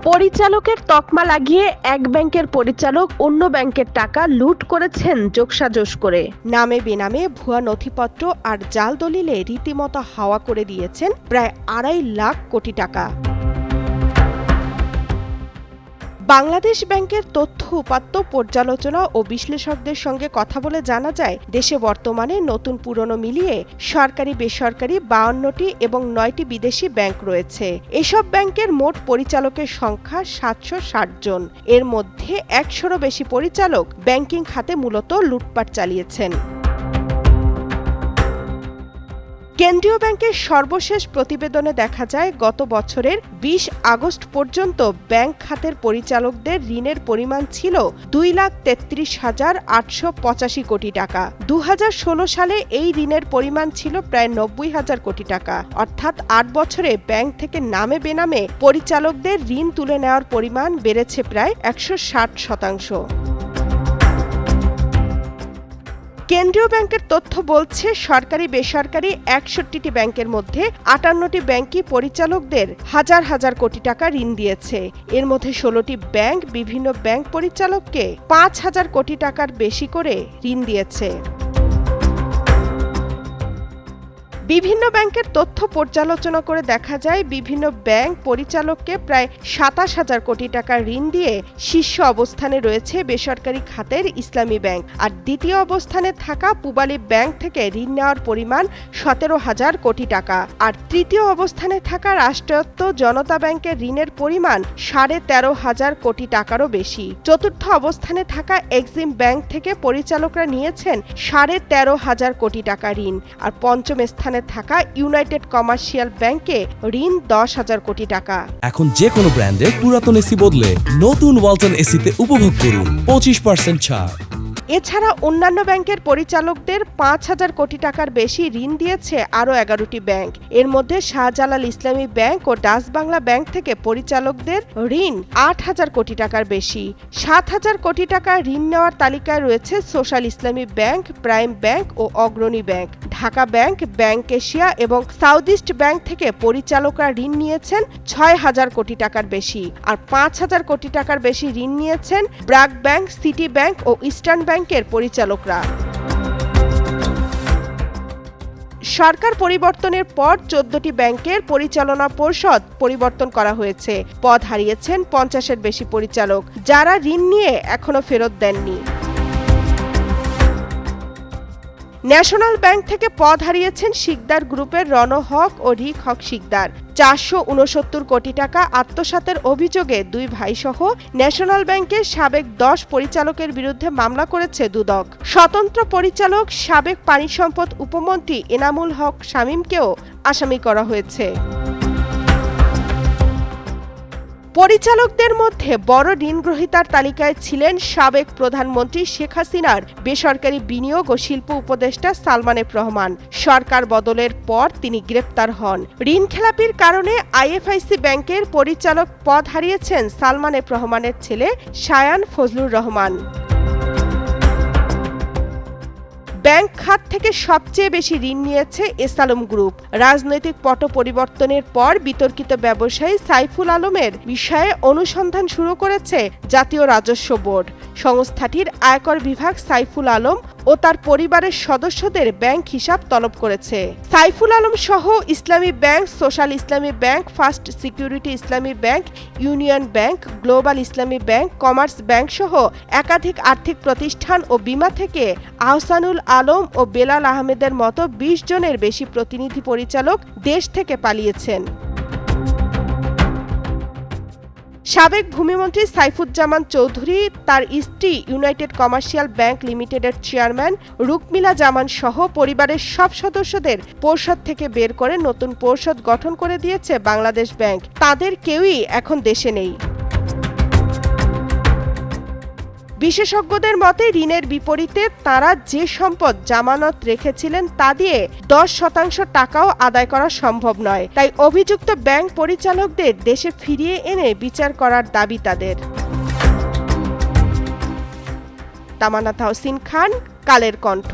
পরিচালকের তকমা লাগিয়ে এক ব্যাংকের পরিচালক অন্য ব্যাংকের টাকা লুট করেছেন যোগসাজশ করে। নামে বেনামে ভুয়া নথিপত্র আর জাল দলিলে রীতিমতো হাওয়া করে দিয়েছেন প্রায় 2.5 লাখ কোটি টাকা। বাংলাদেশ ব্যাংকের তথ্য উপাত্ত পর্যালোচনা ও বিশ্লেষকদের সঙ্গে কথা বলে জানা যায়, দেশে বর্তমানে নতুন পুরনো মিলিয়ে সরকারি বেসরকারি 52টি এবং 9টি বিদেশি ব্যাংক রয়েছে। এসব ব্যাংকের মোট পরিচালকের সংখ্যা 760 জন। এর মধ্যে 100রও বেশি পরিচালক ব্যাংকিং খাতে মূলত লুটপাট চালিয়েছেন। কেন্দ্রীয় ব্যাংকের সর্বশেষ প্রতিবেদনে দেখা যায়, গত বছরের 20 আগস্ট পর্যন্ত ব্যাংক খাতের পরিচালকদের ঋণের পরিমাণ ছিল 2,33,885 কোটি টাকা। 2016 সালে এই ঋণের পরিমাণ ছিল প্রায় 90,000 কোটি টাকা। অর্থাৎ 8 বছরে ব্যাংক থেকে নামে বেনামে পরিচালকদের ঋণ তুলে নেওয়ার পরিমাণ বেড়েছে প্রায় 160%। কেন্দ্রীয় ব্যাংকের তথ্য বলছে, সরকারি বেসরকারি 61টি ব্যাংকের মধ্যে 58টি ব্যাংকই পরিচালকদের হাজার হাজার কোটি টাকা ঋণ দিয়েছে। এর মধ্যে 16টি ব্যাংক বিভিন্ন ব্যাংক পরিচালককে 5,000 কোটি টাকার বেশি করে ঋণ দিয়েছে। বিভিন্ন ব্যাংকের তথ্য পর্যালোচনা করে দেখা যায়, বিভিন্ন ব্যাংক পরিচালককে প্রায় 27,000 কোটি টাকা ঋণ দিয়ে শীর্ষ অবস্থানে রয়েছে বেসরকারি খাতের ইসলামী ব্যাংক, আর দ্বিতীয় অবস্থানে থাকা পূবালী ব্যাংক থেকে ঋণ নেওয়ার পরিমাণ 17,000 কোটি টাকা, আর তৃতীয় অবস্থানে থাকা রাষ্ট্রায়ত্ত জনতা ব্যাংকের ঋণের পরিমাণ 13,500 কোটি টাকারও বেশি। চতুর্থ অবস্থানে থাকা এক্সিম ব্যাংক থেকে পরিচালকরা নিয়েছেন 13,500 কোটি টাকা ঋণ, আর পঞ্চম স্থানে থাকা ইউনাইটেড কমার্শিয়াল ব্যাংকে ঋণ 10,000 কোটি টাকা। এখন যে কোনো ব্র্যান্ডের পুরাতন এসি বদলে নতুন ওয়ালটন এসিতে উপভোগ করুন 25% ছাড়। এছাড়া অন্যান্য ব্যাংকের পরিচালকদের 5,000 কোটি টাকার বেশি ঋণ দিয়েছে আরও 11টি ব্যাংক। এর মধ্যে শাহজালাল ইসলামী ব্যাংক ও ডাচ বাংলা ব্যাংক থেকে পরিচালকদের ঋণ 8,000 কোটি টাকার বেশি। 7,000 কোটি টাকা ঋণ নেওয়ার তালিকায় রয়েছে সোশ্যাল ইসলামী ব্যাংক, প্রাইম ব্যাংক ও অগ্রণী bank. Dhaka bank, bank Asia এবং সাউথ ইস্ট ব্যাংক থেকে পরিচালকরা ঋণ নিয়েছেন 6,000 কোটি টাকার বেশি, আর 5,000 কোটি টাকার বেশি ঋণ নিয়েছেন ব্র্যাক ব্যাংক, সিটি ব্যাংক ও ইস্টার্ন ব্যাংকের পরিচালকরা। সরকার পরিবর্তনের পর 14টি ব্যাংকের পরিচালনা পর্ষদ পরিবর্তন করা হয়েছে। পদ হারিয়েছেন 50-এর বেশি পরিচালক, যারা ঋণ নিয়ে এখনো ফেরত দেননি। ন্যাশনাল ব্যাংক থেকে পদ হারিয়েছেন শিকদার গ্রুপের রণ হক ও রিক হক শিকদার। 469 কোটি টাকা আত্মসাতের অভিযোগে 2 ভাইসহ ন্যাশনাল ব্যাংকের সাবেক 10 পরিচালকের বিরুদ্ধে মামলা করেছে দুদক। স্বতন্ত্র পরিচালক সাবেক পানি সম্পদ উপমন্ত্রী এনামুল হক শামীমকেও আসামি করা হয়েছে। পরিচালকদের মধ্যে বড় ঋণগ্রহীতার তালিকায় ছিলেন সাবেক প্রধানমন্ত্রী শেখ হাসিনার বেসরকারি বিনিয়োগ ও শিল্প উপদেষ্টা সালমান এফ রহমান। সরকার বদলের পর তিনি গ্রেপ্তার হন। ঋণ খেলাপির কারণে আইএফআইসি ব্যাংকের পরিচালক পদ হারিয়েছেন সালমান এফ রহমানের ছেলে শায়ান ফজলুর রহমান। ব্যাংক খাত থেকে সবচেয়ে বেশি ঋণ নিয়েছে এসআলম গ্রুপ। রাজনৈতিক পট পরিবর্তনের পর বিতর্কিত ব্যবসায়ী সাইফুল আলমের বিষয়ে অনুসন্ধান শুরু করেছে জাতীয় রাজস্ব বোর্ড। সংস্থাটির আয়কর বিভাগ সাইফুল আলম ও তার পরিবারের সদস্যদের ব্যাংক হিসাব তলব করেছে। সাইফুল আলম সহ ইসলামী ব্যাংক, সোশ্যাল ইসলামী ব্যাংক, ফার্স্ট সিকিউরিটি ইসলামী ব্যাংক, ইউনিয়ন ব্যাংক, গ্লোবাল ইসলামী ব্যাংক, কমার্স ব্যাংক সহ একাধিক আর্থিক প্রতিষ্ঠান ও বীমা থেকে আহসানুল আলম ও বেলাল আহমেদের মতো 20 জনের বেশি প্রতিনিধি পরিচালক দেশ থেকে পালিয়েছেন। সাবেক ভূমিমন্ত্রী সাইফুজ্জামান চৌধুরী, তার স্ত্রী, ইউনাইটেড কমার্শিয়াল ব্যাংক লিমিটেডের চেয়ারম্যান রুকমিলা জামান সহ পরিবারের সব সদস্যদের পর্ষদ থেকে বের করে নতুন পর্ষদ গঠন করে দিয়েছে বাংলাদেশ ব্যাংক। তাদের কেউই এখন দেশে নেই। বিশেষজ্ঞদের মতে, ঋণের বিপরীতে তারা যে সম্পদ জামানত রেখেছিলেন তা দিয়ে 10% টাকাও আদায় করা সম্ভব নয়। তাই অভিযুক্ত ব্যাংক পরিচালকদের দেশে ফিরিয়ে এনে বিচার করার দাবি তাদের। তামান্না তাহসিন খান, কালের কণ্ঠ।